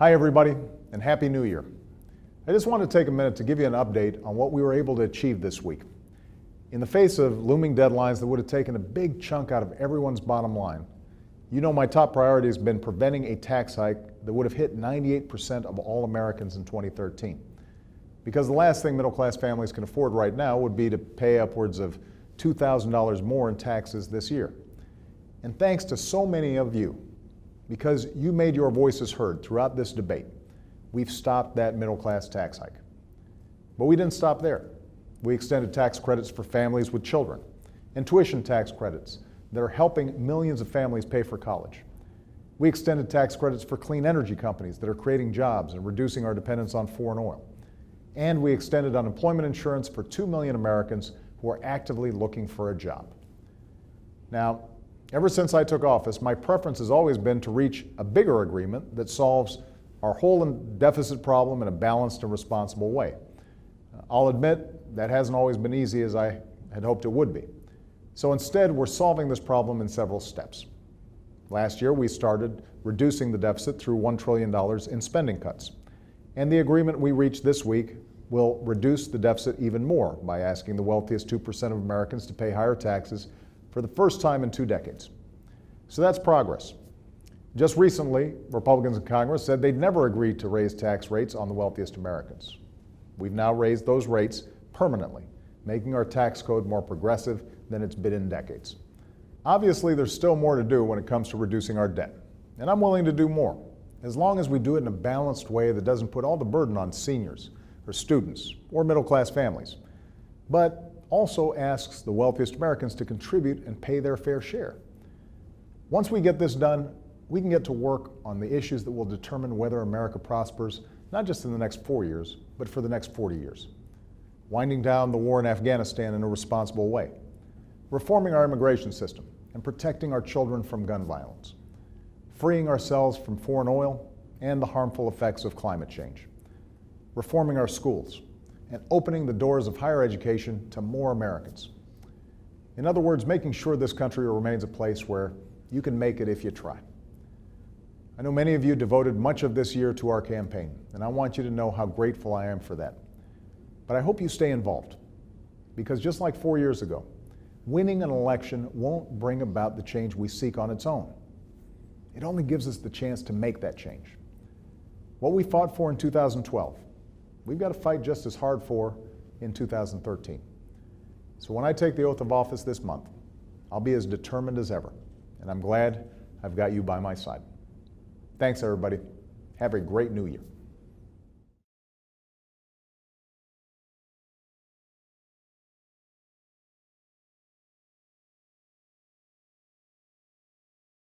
Hi everybody, and Happy New Year. I just want to take a minute to give you an update on what we were able to achieve this week. In the face of looming deadlines that would have taken a big chunk out of everyone's bottom line, you know my top priority has been preventing a tax hike that would have hit 98% of all Americans in 2013. Because the last thing middle-class families can afford right now would be to pay upwards of $2,000 more in taxes this year. And thanks to so many of you, because you made your voices heard throughout this debate, we've stopped that middle-class tax hike. But we didn't stop there. We extended tax credits for families with children and tuition tax credits that are helping millions of families pay for college. We extended tax credits for clean energy companies that are creating jobs and reducing our dependence on foreign oil. And we extended unemployment insurance for 2 million Americans who are actively looking for a job. Now, ever since I took office, my preference has always been to reach a bigger agreement that solves our hole and deficit problem in a balanced and responsible way. I'll admit that hasn't always been easy as I had hoped it would be. So instead, we're solving this problem in several steps. Last year, we started reducing the deficit through $1 trillion in spending cuts. And the agreement we reached this week will reduce the deficit even more by asking the wealthiest 2% of Americans to pay higher taxes for the first time in 2 decades. So that's progress. Just recently, Republicans in Congress said they'd never agree to raise tax rates on the wealthiest Americans. We've now raised those rates permanently, making our tax code more progressive than it's been in decades. Obviously, there's still more to do when it comes to reducing our debt, and I'm willing to do more, as long as we do it in a balanced way that doesn't put all the burden on seniors or students or middle-class families, but also asks the wealthiest Americans to contribute and pay their fair share. Once we get this done, we can get to work on the issues that will determine whether America prospers, not just in the next 4 years, but for the next 40 years. Winding down the war in Afghanistan in a responsible way, reforming our immigration system and protecting our children from gun violence, freeing ourselves from foreign oil and the harmful effects of climate change, reforming our schools, and opening the doors of higher education to more Americans. In other words, making sure this country remains a place where you can make it if you try. I know many of you devoted much of this year to our campaign, and I want you to know how grateful I am for that. But I hope you stay involved, because just like 4 years ago, winning an election won't bring about the change we seek on its own. It only gives us the chance to make that change. What we fought for in 2012, we've got to fight just as hard for in 2013. So when I take the oath of office this month, I'll be as determined as ever, and I'm glad I've got you by my side. Thanks, everybody. Have a great new year.